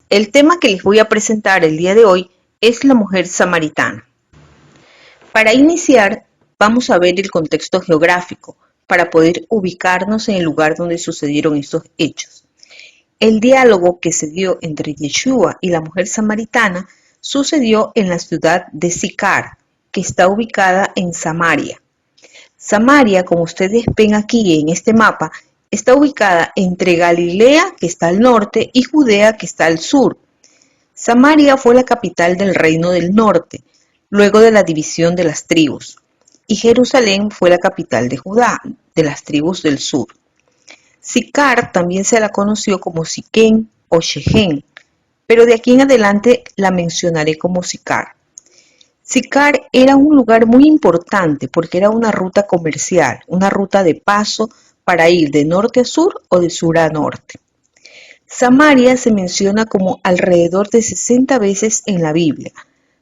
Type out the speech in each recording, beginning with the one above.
El tema que les voy a presentar el día de hoy es la mujer samaritana. Para iniciar, vamos a ver el contexto geográfico para poder ubicarnos en el lugar donde sucedieron estos hechos. El diálogo que se dio entre Yeshua y la mujer samaritana sucedió en la ciudad de Sicar, que está ubicada en Samaria. Samaria, como ustedes ven aquí en este mapa, está ubicada entre Galilea, que está al norte, y Judea, que está al sur. Samaria fue la capital del reino del norte, luego de la división de las tribus, y Jerusalén fue la capital de Judá, de las tribus del sur. Sicar también se la conoció como Siquén o Shechem, pero de aquí en adelante la mencionaré como Sicar. Sicar era un lugar muy importante porque era una ruta comercial, una ruta de paso para ir de norte a sur o de sur a norte. Samaria se menciona como alrededor de 60 veces en la Biblia,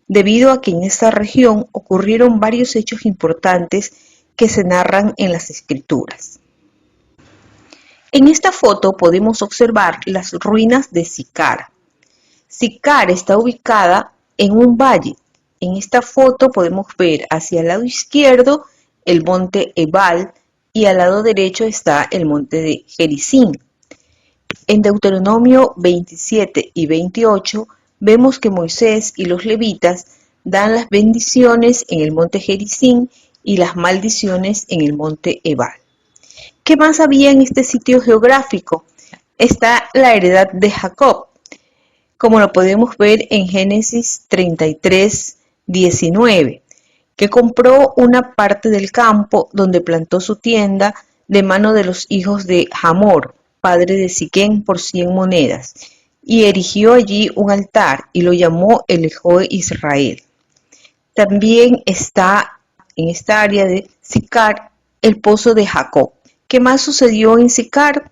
debido a que en esta región ocurrieron varios hechos importantes que se narran en las escrituras. En esta foto podemos observar las ruinas de Sicar. Sicar está ubicada en un valle. En esta foto podemos ver hacia el lado izquierdo el monte Ebal y al lado derecho está el monte de Gerizim. En Deuteronomio 27 y 28 vemos que Moisés y los levitas dan las bendiciones en el monte Gerizim y las maldiciones en el monte Ebal. ¿Qué más había en este sitio geográfico? Está la heredad de Jacob, como lo podemos ver en Génesis 33, 19, que compró una parte del campo donde plantó su tienda de mano de los hijos de Hamor, padre de Siquén, por 100 monedas, y erigió allí un altar y lo llamó el Elohim Israel. También está en esta área de Sicar el pozo de Jacob. ¿Qué más sucedió en Sicar?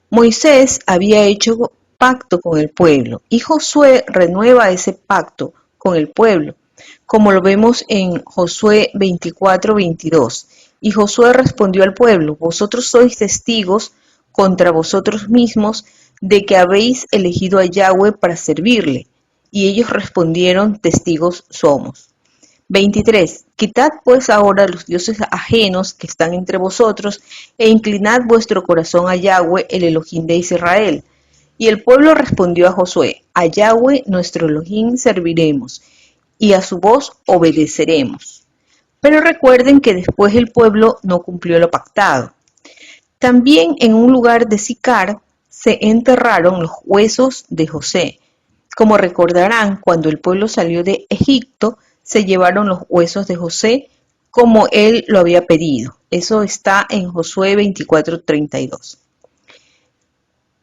Moisés había hecho pacto con el pueblo y Josué renueva ese pacto con el pueblo, como lo vemos en Josué 24, 22. Y Josué respondió al pueblo: vosotros sois testigos contra vosotros mismos de que habéis elegido a Yahweh para servirle. Y ellos respondieron: testigos somos. 23. Quitad pues ahora los dioses ajenos que están entre vosotros, e inclinad vuestro corazón a Yahweh, el Elohim de Israel. Y el pueblo respondió a Josué: a Yahweh nuestro Elohim serviremos, y a su voz obedeceremos. Pero recuerden que después el pueblo no cumplió lo pactado. También en un lugar de Sicar se enterraron los huesos de José. Como recordarán, cuando el pueblo salió de Egipto, se llevaron los huesos de José como él lo había pedido. Eso está en Josué 24:32.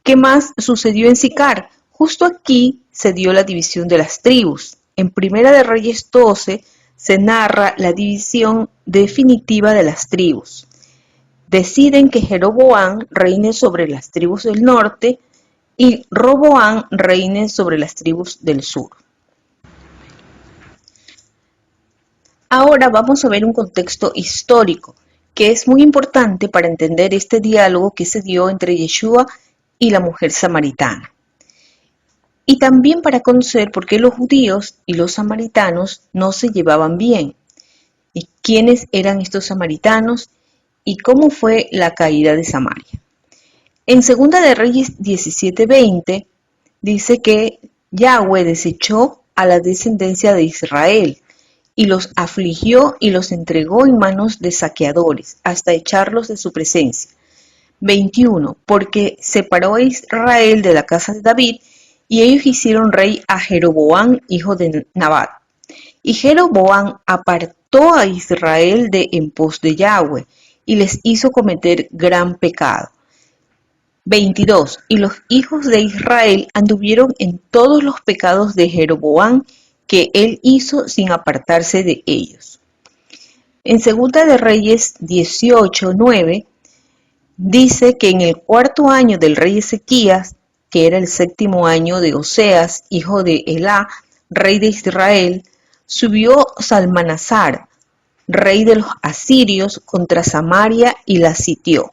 ¿Qué más sucedió en Sicar? Justo aquí se dio la división de las tribus. En Primera de Reyes 12 se narra la división definitiva de las tribus. Deciden que Jeroboam reine sobre las tribus del norte y Roboam reine sobre las tribus del sur. Ahora vamos a ver un contexto histórico que es muy importante para entender este diálogo que se dio entre Yeshua y la mujer samaritana. Y también para conocer por qué los judíos y los samaritanos no se llevaban bien, y quiénes eran estos samaritanos y cómo fue la caída de Samaria. En Segunda de Reyes 17:20 dice que Yahweh desechó a la descendencia de Israel y los afligió y los entregó en manos de saqueadores hasta echarlos de su presencia. 21. Porque separó a Israel de la casa de David y ellos hicieron rey a Jeroboam, hijo de Nabat. Y Jeroboam apartó a Israel de en pos de Yahweh y les hizo cometer gran pecado. 22. Y los hijos de Israel anduvieron en todos los pecados de Jeroboam que él hizo sin apartarse de ellos. En Segunda de Reyes 18:9 dice que en el cuarto año del rey Ezequías, que era el séptimo año de Oseas, hijo de Elá, rey de Israel, subió Salmanasar, rey de los asirios, contra Samaria y la sitió.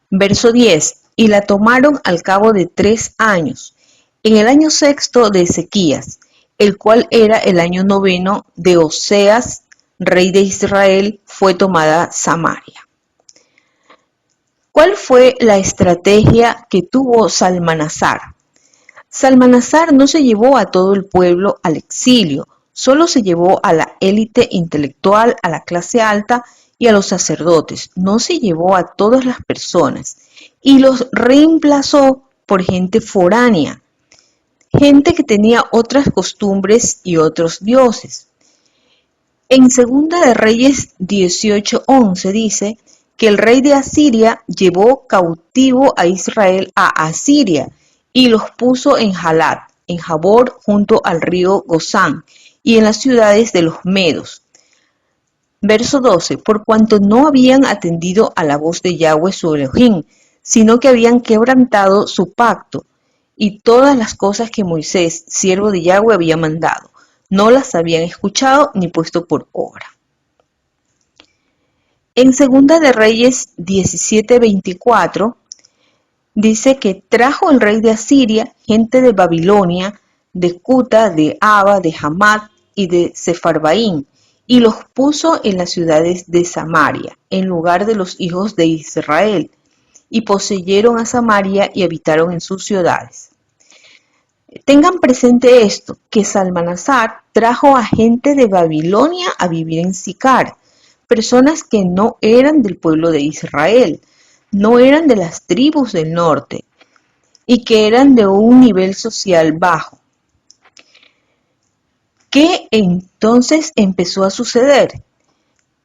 Verso 10. Y la tomaron al cabo de 3 años. en el año sexto de Ezequías, el cual era el año noveno de Oseas, rey de Israel, fue tomada Samaria. ¿Cuál fue la estrategia que tuvo Salmanasar? Salmanasar no se llevó a todo el pueblo al exilio, solo se llevó a la élite intelectual, a la clase alta y a los sacerdotes. No se llevó a todas las personas y los reemplazó por gente foránea, gente que tenía otras costumbres y otros dioses. En Segunda de Reyes 18:11 dice que el rey de Asiria llevó cautivo a Israel a Asiria y los puso en Jalat, en Jabor, junto al río Gozán, y en las ciudades de los Medos. Verso 12: por cuanto no habían atendido a la voz de Yahweh su Elohim, sino que habían quebrantado su pacto, y todas las cosas que Moisés, siervo de Yahweh, había mandado, no las habían escuchado ni puesto por obra. En Segunda de Reyes 17:24 dice que trajo el rey de Asiria gente de Babilonia, de Cuta, de Aba, de Hamat y de Sefarbaín, y los puso en las ciudades de Samaria, en lugar de los hijos de Israel, y poseyeron a Samaria y habitaron en sus ciudades. Tengan presente esto, que Salmanasar trajo a gente de Babilonia a vivir en Sicar, personas que no eran del pueblo de Israel, no eran de las tribus del norte y que eran de un nivel social bajo. ¿Qué entonces empezó a suceder?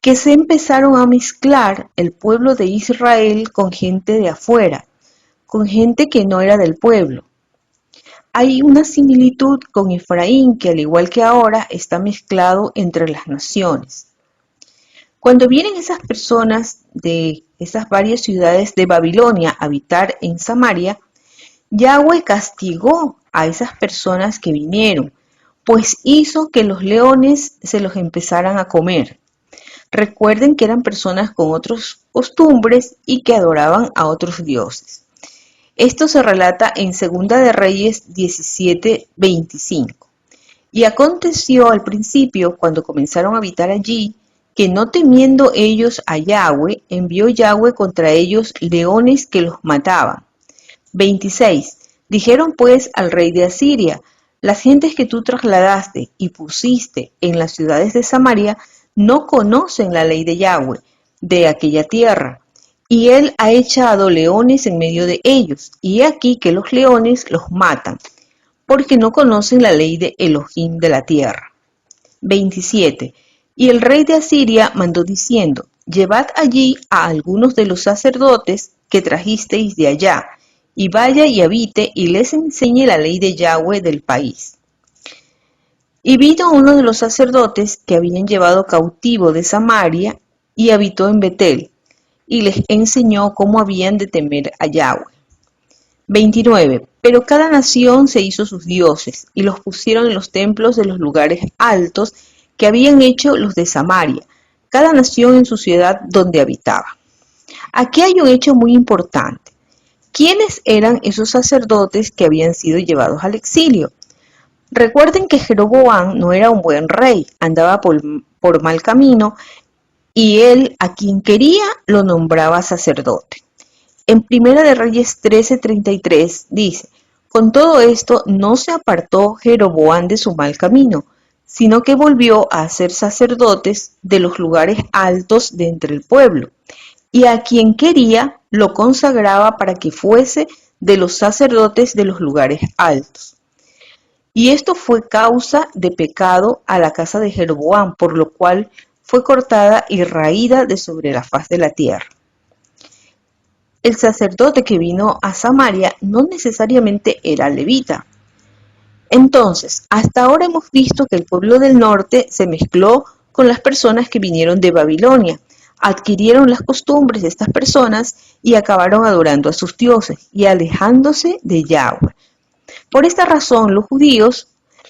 Que se empezaron a mezclar el pueblo de Israel con gente de afuera, con gente que no era del pueblo. Hay una similitud con Efraín que, al igual que ahora, está mezclado entre las naciones. Cuando vienen esas personas de esas varias ciudades de Babilonia a habitar en Samaria, Yahweh castigó a esas personas que vinieron, pues hizo que los leones se los empezaran a comer. Recuerden que eran personas con otras costumbres y que adoraban a otros dioses. Esto se relata en Segunda de Reyes 17:25. Y aconteció al principio, cuando comenzaron a habitar allí, que no temiendo ellos a Yahweh, envió Yahweh contra ellos leones que los mataban. 26. Dijeron pues al rey de Asiria: las gentes que tú trasladaste y pusiste en las ciudades de Samaria no conocen la ley de Yahweh de aquella tierra, y él ha echado leones en medio de ellos, y he aquí que los leones los matan, porque no conocen la ley de Elohim de la tierra. 27. Y el rey de Asiria mandó diciendo: llevad allí a algunos de los sacerdotes que trajisteis de allá, y vaya y habite y les enseñe la ley de Yahweh del país. Y vino uno de los sacerdotes que habían llevado cautivo de Samaria y habitó en Betel, y les enseñó cómo habían de temer a Yahweh. 29. Pero cada nación se hizo sus dioses, y los pusieron en los templos de los lugares altos que habían hecho los de Samaria, cada nación en su ciudad donde habitaba. Aquí hay un hecho muy importante. ¿Quiénes eran esos sacerdotes que habían sido llevados al exilio? Recuerden que Jeroboam no era un buen rey, andaba por mal camino, y él a quien quería lo nombraba sacerdote. En Primera de Reyes 13:33 dice: con todo esto no se apartó Jeroboam de su mal camino, sino que volvió a ser sacerdotes de los lugares altos de entre el pueblo, y a quien quería lo consagraba para que fuese de los sacerdotes de los lugares altos. Y esto fue causa de pecado a la casa de Jeroboam, por lo cual fue cortada y raída de sobre la faz de la tierra. El sacerdote que vino a Samaria no necesariamente era levita. Entonces, hasta ahora hemos visto que el pueblo del norte se mezcló con las personas que vinieron de Babilonia, adquirieron las costumbres de estas personas y acabaron adorando a sus dioses y alejándose de Yahweh. Por esta razón, los judíos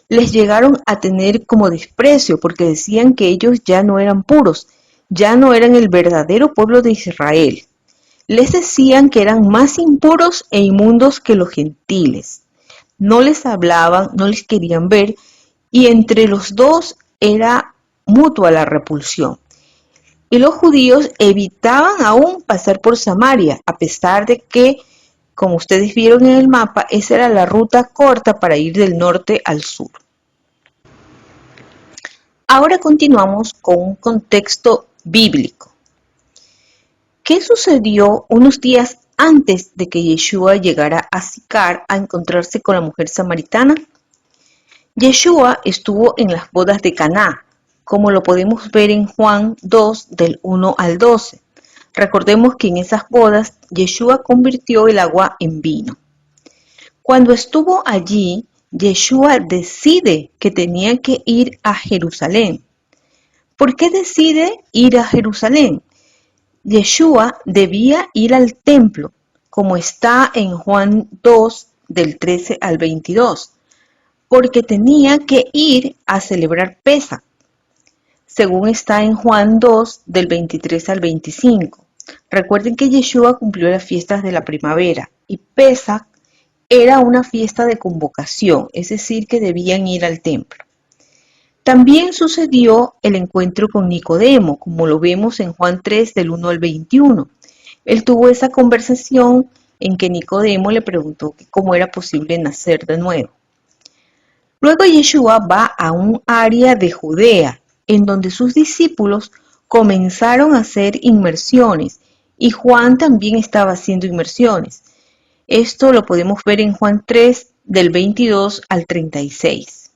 les llegaron a tener como desprecio, porque decían que ellos ya no eran puros, ya no eran el verdadero pueblo de Israel. Les decían que eran más impuros e inmundos que los gentiles. no les hablaban, no les querían ver, y entre los dos era mutua la repulsión. Y los judíos evitaban aún pasar por Samaria, a pesar de que, como ustedes vieron en el mapa, esa era la ruta corta para ir del norte al sur. Ahora continuamos con un contexto bíblico. ¿Qué sucedió unos días antes de que Yeshua llegara a Sicar a encontrarse con la mujer samaritana? Yeshua estuvo en las bodas de Caná, como lo podemos ver en Juan 2 del 1 al 12. Recordemos que en esas bodas Yeshua convirtió el agua en vino. Cuando estuvo allí, Yeshua decide que tenía que ir a Jerusalén. ¿Por qué decide ir a Jerusalén? Yeshua debía ir al templo, como está en Juan 2 del 13 al 22, porque tenía que ir a celebrar Pesaj, según está en Juan 2 del 23 al 25. Recuerden que Yeshua cumplió las fiestas de la primavera y Pesaj era una fiesta de convocación, es decir, que debían ir al templo. También sucedió el encuentro con Nicodemo, como lo vemos en Juan 3 del 1 al 21. Él tuvo esa conversación en que Nicodemo le preguntó cómo era posible nacer de nuevo. Luego Yeshua va a un área de Judea, en donde sus discípulos comenzaron a hacer inmersiones, y Juan también estaba haciendo inmersiones. Esto lo podemos ver en Juan 3 del 22 al 36.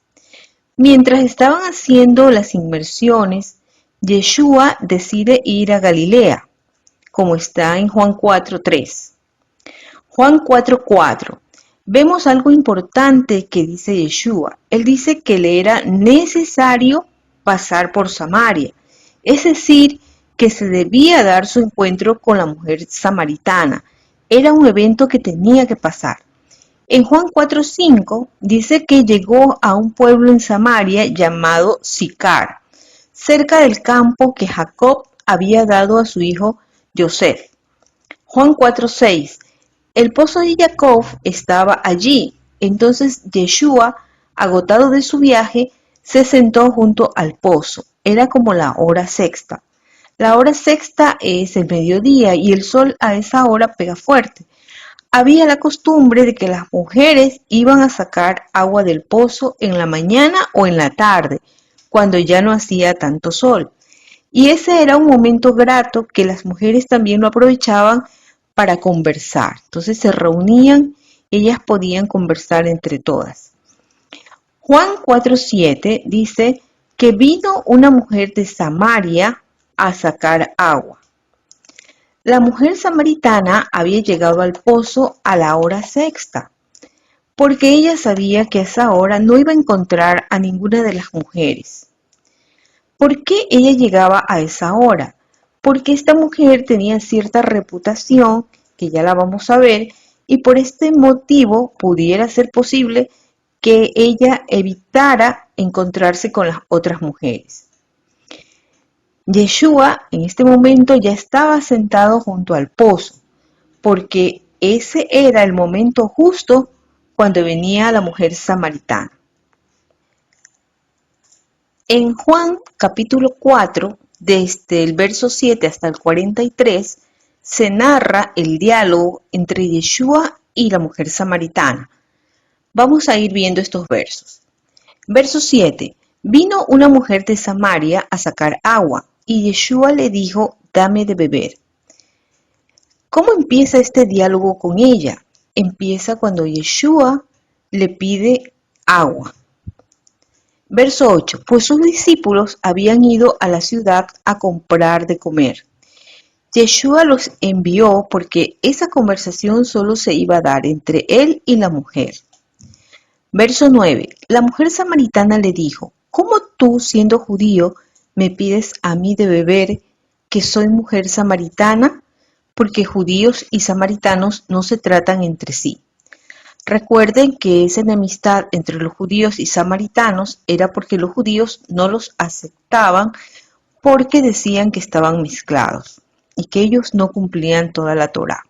Mientras estaban haciendo las inmersiones, Yeshua decide ir a Galilea, como está en Juan 4:3. Juan 4:4. Vemos algo importante que dice Yeshua. Él dice que le era necesario pasar por Samaria, es decir, que se debía dar su encuentro con la mujer samaritana. Era un evento que tenía que pasar. En Juan 4:5 dice que llegó a un pueblo en Samaria llamado Sicar, cerca del campo que Jacob había dado a su hijo Yosef. Juan 4:6. El pozo de Jacob estaba allí. Entonces Yeshua, agotado de su viaje, se sentó junto al pozo. Era como la hora sexta. La hora sexta es el mediodía y el sol a esa hora pega fuerte. Había la costumbre de que las mujeres iban a sacar agua del pozo en la mañana o en la tarde, cuando ya no hacía tanto sol. Y ese era un momento grato que las mujeres también lo aprovechaban para conversar. Entonces se reunían, ellas podían conversar entre todas. Juan 4:7 dice que vino una mujer de Samaria a sacar agua. La mujer samaritana había llegado al pozo a la hora sexta, porque ella sabía que a esa hora no iba a encontrar a ninguna de las mujeres. ¿Por qué ella llegaba a esa hora? Porque esta mujer tenía cierta reputación, que ya la vamos a ver, y por este motivo pudiera ser posible que ella evitara encontrarse con las otras mujeres. Yeshua en este momento ya estaba sentado junto al pozo, porque ese era el momento justo cuando venía la mujer samaritana. En Juan capítulo 4, desde el verso 7 hasta el 43, se narra el diálogo entre Yeshua y la mujer samaritana. Vamos a ir viendo estos versos. Verso 7. Vino una mujer de Samaria a sacar agua, y Yeshua le dijo, dame de beber. ¿Cómo empieza este diálogo con ella? Empieza cuando Yeshua le pide agua. Verso 8. Pues sus discípulos habían ido a la ciudad a comprar de comer. Yeshua los envió porque esa conversación solo se iba a dar entre él y la mujer. Verso 9. La mujer samaritana le dijo, ¿cómo tú, siendo judío, me pides a mí de beber, que soy mujer samaritana? Porque judíos y samaritanos no se tratan entre sí. Recuerden que esa enemistad entre los judíos y samaritanos era porque los judíos no los aceptaban porque decían que estaban mezclados y que ellos no cumplían toda la Torá.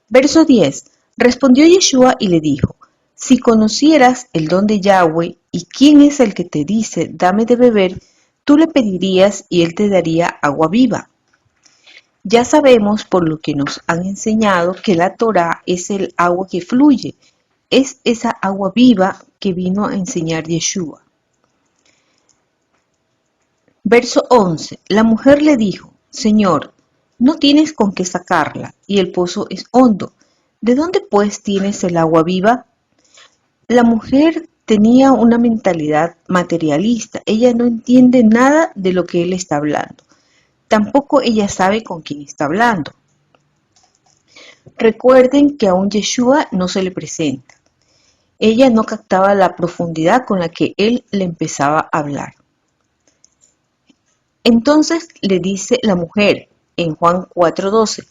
Verso 10. Respondió Yeshua y le dijo, Si conocieras el don de Yahweh y quién es el que te dice, dame de beber, tú le pedirías y él te daría agua viva. Ya sabemos por lo que nos han enseñado que la Torá es el agua que fluye, es esa agua viva que vino a enseñar Yeshua. Verso 11. La mujer le dijo, Señor, no tienes con qué sacarla, y el pozo es hondo. ¿De dónde pues tienes el agua viva? La mujer tenía una mentalidad materialista. Ella no entiende nada de lo que él está hablando. Tampoco ella sabe con quién está hablando. Recuerden que aún Yeshua no se le presenta. Ella no captaba la profundidad con la que él le empezaba a hablar. Entonces le dice la mujer en Juan 4:12,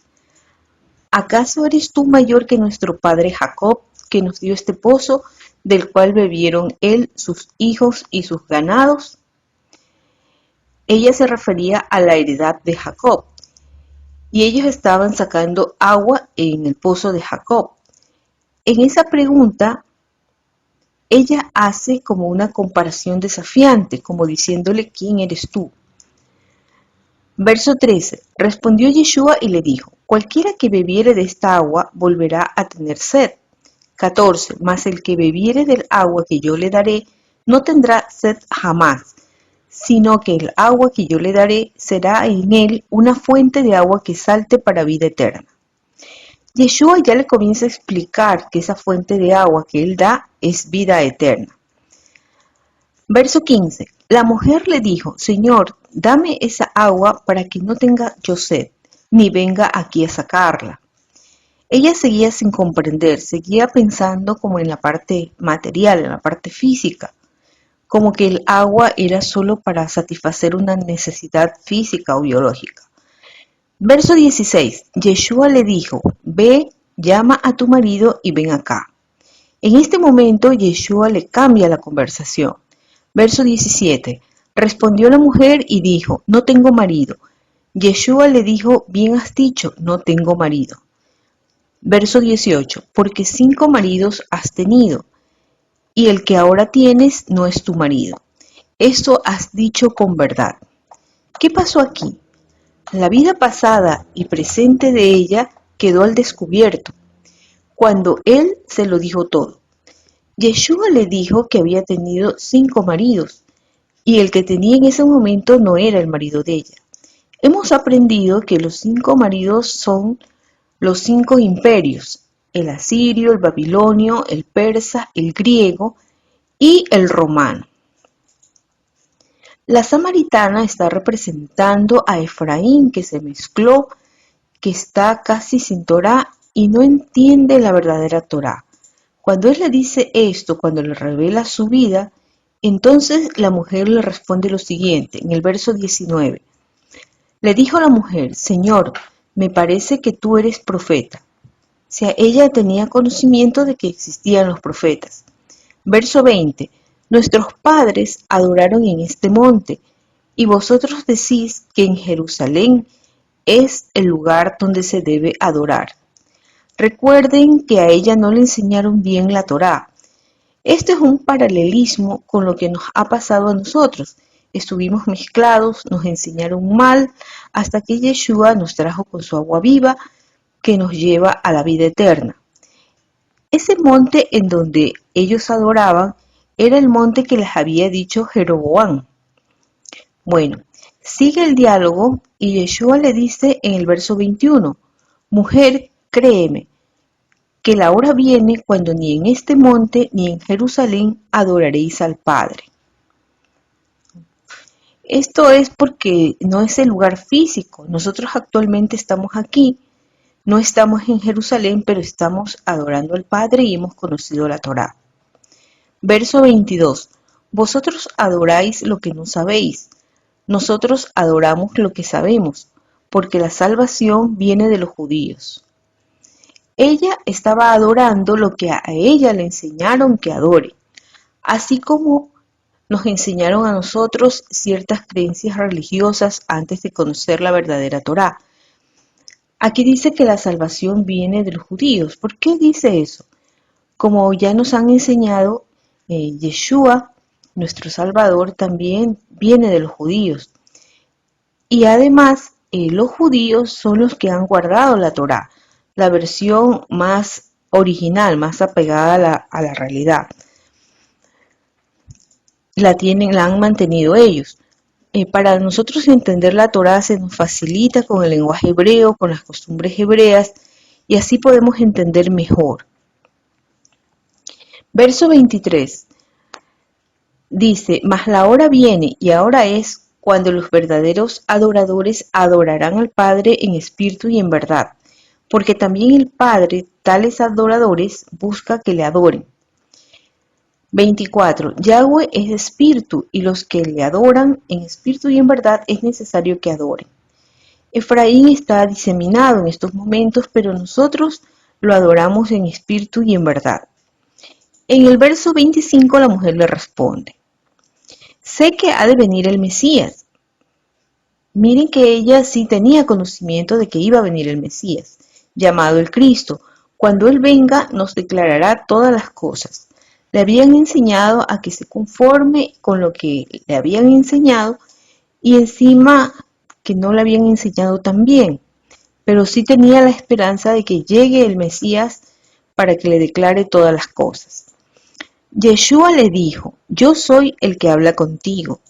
¿acaso eres tú mayor que nuestro padre Jacob, que nos dio este pozo, del cual bebieron él, sus hijos y sus ganados? Ella se refería a la heredad de Jacob, y ellos estaban sacando agua en el pozo de Jacob. En esa pregunta, ella hace como una comparación desafiante, como diciéndole, ¿quién eres tú? Verso 13. Respondió Yeshua y le dijo, cualquiera que bebiere de esta agua volverá a tener sed. 14. Mas el que bebiere del agua que yo le daré no tendrá sed jamás, sino que el agua que yo le daré será en él una fuente de agua que salte para vida eterna. Yeshua ya le comienza a explicar que esa fuente de agua que él da es vida eterna. Verso 15. La mujer le dijo, Señor, dame esa agua para que no tenga yo sed, ni venga aquí a sacarla. Ella seguía sin comprender, seguía pensando como en la parte material, en la parte física, como que el agua era solo para satisfacer una necesidad física o biológica. Verso 16. Yeshua le dijo, ve, llama a tu marido y ven acá. En este momento Yeshua le cambia la conversación. Verso 17. Respondió la mujer y dijo, no tengo marido. Yeshua le dijo, bien has dicho, no tengo marido. Verso 18. Porque 5 maridos has tenido, y el que ahora tienes no es tu marido. Esto has dicho con verdad. ¿Qué pasó aquí? La vida pasada y presente de ella quedó al descubierto, cuando él se lo dijo todo. Yeshua le dijo que había tenido 5 maridos, y el que tenía en ese momento no era el marido de ella. Hemos aprendido que los 5 maridos son los 5 imperios, el asirio, el babilonio, el persa, el griego y el romano. La samaritana está representando a Efraín, que se mezcló, que está casi sin Torá y no entiende la verdadera Torá. Cuando él le dice esto, cuando le revela su vida, entonces la mujer le responde lo siguiente, en el verso 19. Le dijo la mujer, Señor, me parece que tú eres profeta. O sea, ella tenía conocimiento de que existían los profetas. Verso 20. Nuestros padres adoraron en este monte, y vosotros decís que en Jerusalén es el lugar donde se debe adorar. Recuerden que a ella no le enseñaron bien la Torá. Esto es un paralelismo con lo que nos ha pasado a nosotros. Estuvimos mezclados, nos enseñaron mal, hasta que Yeshua nos trajo con su agua viva que nos lleva a la vida eterna. Ese monte en donde ellos adoraban era el monte que les había dicho Jeroboam. Bueno, sigue el diálogo y Yeshua le dice en el verso 21, Mujer, créeme, que la hora viene cuando ni en este monte ni en Jerusalén adoraréis al Padre. Esto es porque no es el lugar físico. Nosotros actualmente estamos aquí, no estamos en Jerusalén, pero estamos adorando al Padre y hemos conocido la Torá. Verso 22. Vosotros adoráis lo que no sabéis. Nosotros adoramos lo que sabemos, porque la salvación viene de los judíos. Ella estaba adorando lo que a ella le enseñaron que adore, así como nos enseñaron a nosotros ciertas creencias religiosas antes de conocer la verdadera Torá. Aquí dice que la salvación viene de los judíos. ¿Por qué dice eso? como ya nos han enseñado, Yeshua, nuestro Salvador, también viene de los judíos. Y además, los judíos son los que han guardado la Torá, la versión más original, más apegada a la realidad. La han mantenido ellos. Para nosotros entender la Torá se nos facilita con el lenguaje hebreo, con las costumbres hebreas, y así podemos entender mejor. Verso 23 dice: mas la hora viene y ahora es cuando los verdaderos adoradores adorarán al Padre en espíritu y en verdad, porque también el Padre tales adoradores busca que le adoren. 24. Yahweh es espíritu, y los que le adoran en espíritu y en verdad es necesario que adoren. Efraín está diseminado en estos momentos, pero nosotros lo adoramos en espíritu y en verdad. En el verso 25 la mujer le responde: sé que ha de venir el Mesías. Miren que ella sí tenía conocimiento de que iba a venir el Mesías, llamado el Cristo. Cuando Él venga nos declarará todas las cosas. Le habían enseñado a que se conforme con lo que le habían enseñado, y encima que no le habían enseñado tan bien, pero sí tenía la esperanza de que llegue el Mesías para que le declare todas las cosas. Yeshua le dijo: yo soy el que habla contigo.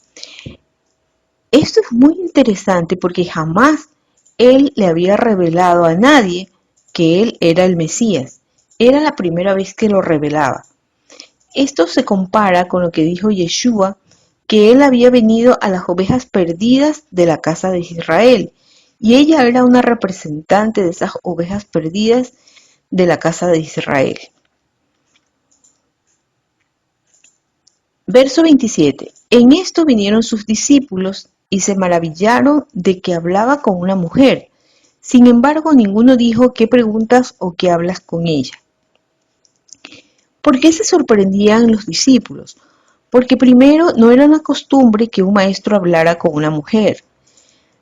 Esto es muy interesante porque jamás Él le había revelado a nadie que Él era el Mesías. Era la primera vez que lo revelaba. Esto se compara con lo que dijo Yeshua, que Él había venido a las ovejas perdidas de la casa de Israel, y ella era una representante de esas ovejas perdidas de la casa de Israel. Verso 27. En esto vinieron sus discípulos y se maravillaron de que hablaba con una mujer. Sin embargo, ninguno dijo: ¿qué preguntas o qué hablas con ella? ¿Por qué se sorprendían los discípulos? Porque primero no era una costumbre que un maestro hablara con una mujer.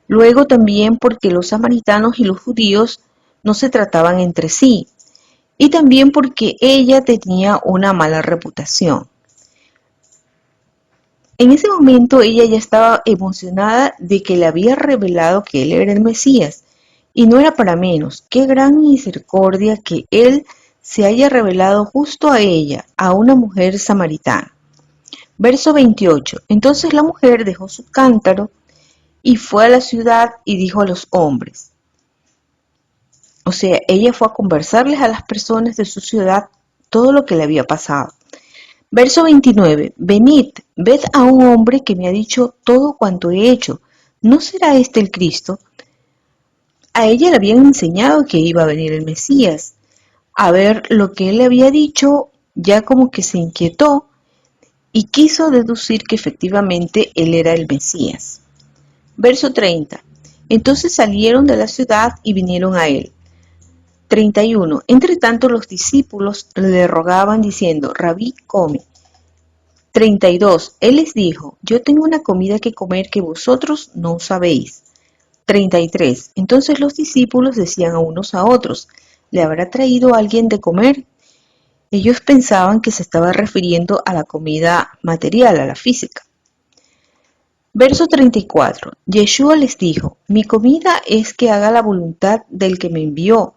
Luego también porque los samaritanos y los judíos no se trataban entre sí. Y también porque ella tenía una mala reputación. En ese momento ella ya estaba emocionada de que le había revelado que él era el Mesías, y no era para menos. Qué gran misericordia que él se haya revelado justo a ella, a una mujer samaritana. Verso 28. Entonces la mujer dejó su cántaro y fue a la ciudad y dijo a los hombres. O sea, ella fue a conversarles a las personas de su ciudad todo lo que le había pasado. Verso 29. Venid, ved a un hombre que me ha dicho todo cuanto he hecho. ¿No será este el Cristo? A ella le habían enseñado que iba a venir el Mesías. A ver lo que él le había dicho, ya como que se inquietó y quiso deducir que efectivamente él era el Mesías. Verso 30. Entonces salieron de la ciudad y vinieron a él. 31. Entre tanto los discípulos le rogaban diciendo: Rabí, come. 32. Él les dijo: yo tengo una comida que comer que vosotros no sabéis. 33. Entonces los discípulos decían a unos a otros: ¿le habrá traído alguien de comer? Ellos pensaban que se estaba refiriendo a la comida material, a la física. Verso 34. Yeshua les dijo: mi comida es que haga la voluntad del que me envió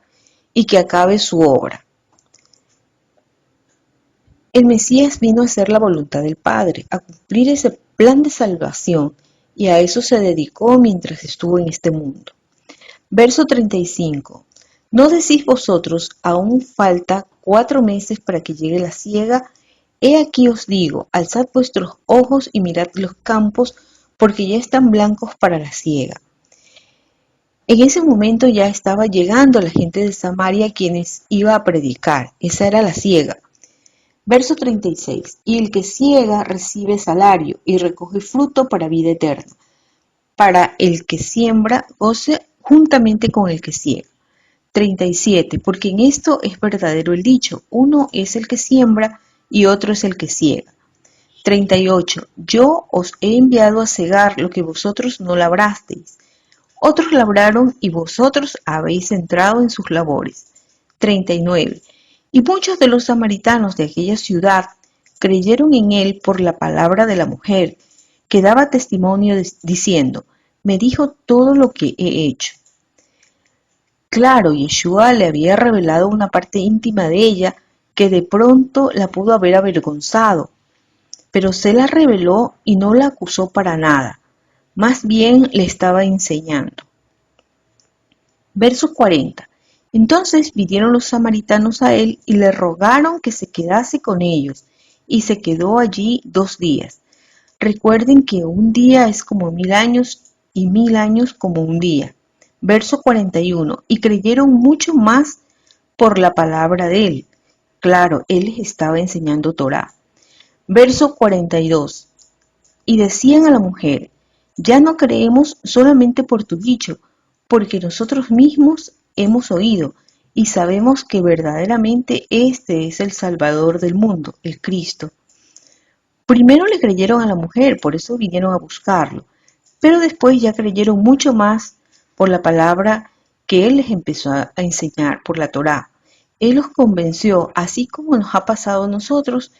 y que acabe su obra. El Mesías vino a hacer la voluntad del Padre, a cumplir ese plan de salvación, y a eso se dedicó mientras estuvo en este mundo. Verso 35. ¿No decís vosotros: aún falta 4 meses para que llegue la siega? He aquí os digo: alzad vuestros ojos y mirad los campos, porque ya están blancos para la siega. En ese momento ya estaba llegando la gente de Samaria, quienes iba a predicar. Esa era la siega. Verso 36. Y el que siega recibe salario y recoge fruto para vida eterna. Para el que siembra, goce juntamente con el que siega. 37. Porque en esto es verdadero el dicho: uno es el que siembra y otro es el que siega. 38. Yo os he enviado a segar lo que vosotros no labrasteis. Otros labraron y vosotros habéis entrado en sus labores. 39. Y muchos de los samaritanos de aquella ciudad creyeron en él por la palabra de la mujer, que daba testimonio diciendo: me dijo todo lo que he hecho. Claro, Yeshua le había revelado una parte íntima de ella que de pronto la pudo haber avergonzado, pero se la reveló y no la acusó para nada, más bien le estaba enseñando. Verso 40. Entonces vinieron los samaritanos a él y le rogaron que se quedase con ellos, y se quedó allí 2 días. Recuerden que un día es como 1000 años y 1000 años como un día. Verso 41. Y creyeron mucho más por la palabra de él. Claro, él les estaba enseñando Torá. Verso 42. Y decían a la mujer: ya no creemos solamente por tu dicho, porque nosotros mismos hemos oído y sabemos que verdaderamente este es el Salvador del mundo, el Cristo. Primero le creyeron a la mujer, por eso vinieron a buscarlo, pero después ya creyeron mucho más por la palabra que él les empezó a enseñar, por la Torá. Él los convenció, así como nos ha pasado a nosotros,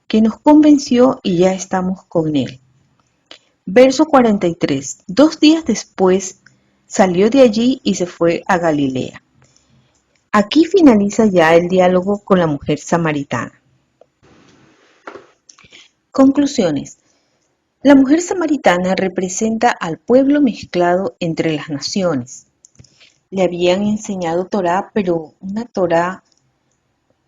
que nos convenció y ya estamos con él. Verso 43. 2 días después salió de allí y se fue a Galilea. Aquí finaliza ya el diálogo con la mujer samaritana. Conclusiones. La mujer samaritana representa al pueblo mezclado entre las naciones. Le habían enseñado Torá, pero una Torá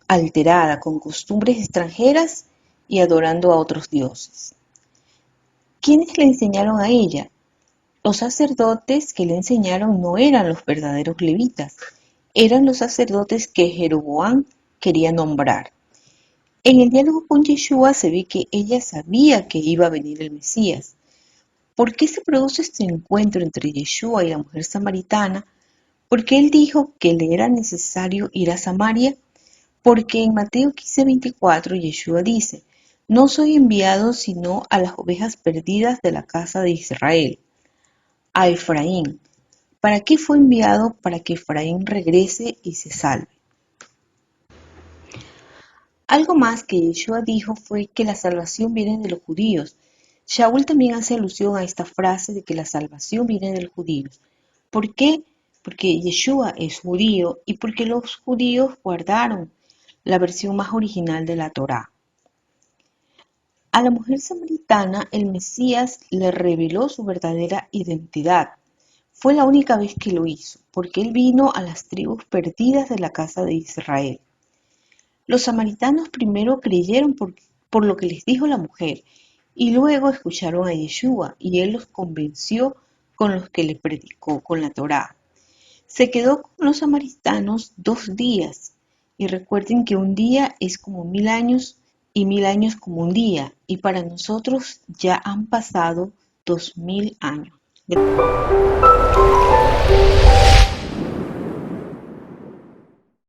alterada, con costumbres extranjeras y adorando a otros dioses. ¿Quiénes le enseñaron a ella? Los sacerdotes que le enseñaron no eran los verdaderos levitas, eran los sacerdotes que Jeroboam quería nombrar. En el diálogo con Yeshua se ve que ella sabía que iba a venir el Mesías. ¿Por qué se produce este encuentro entre Yeshua y la mujer samaritana? Porque él dijo que le era necesario ir a Samaria. Porque en Mateo 15:24 Yeshua dice: no soy enviado sino a las ovejas perdidas de la casa de Israel. A Efraín. ¿Para qué fue enviado? Para que Efraín regrese y se salve. Algo más que Yeshua dijo fue que la salvación viene de los judíos. Shaul también hace alusión a esta frase de que la salvación viene de los judíos. ¿Por qué? Porque Yeshua es judío y porque los judíos guardaron la versión más original de la Torá. A la mujer samaritana el Mesías le reveló su verdadera identidad. Fue la única vez que lo hizo, porque él vino a las tribus perdidas de la casa de Israel. Los samaritanos primero creyeron por lo que les dijo la mujer, y luego escucharon a Yeshua, y él los convenció con los que le predicó, con la Torá. Se quedó con los samaritanos 2 días, y recuerden que un día es como 1000 años, y 1000 años como un día, y para nosotros ya han pasado 2000 años.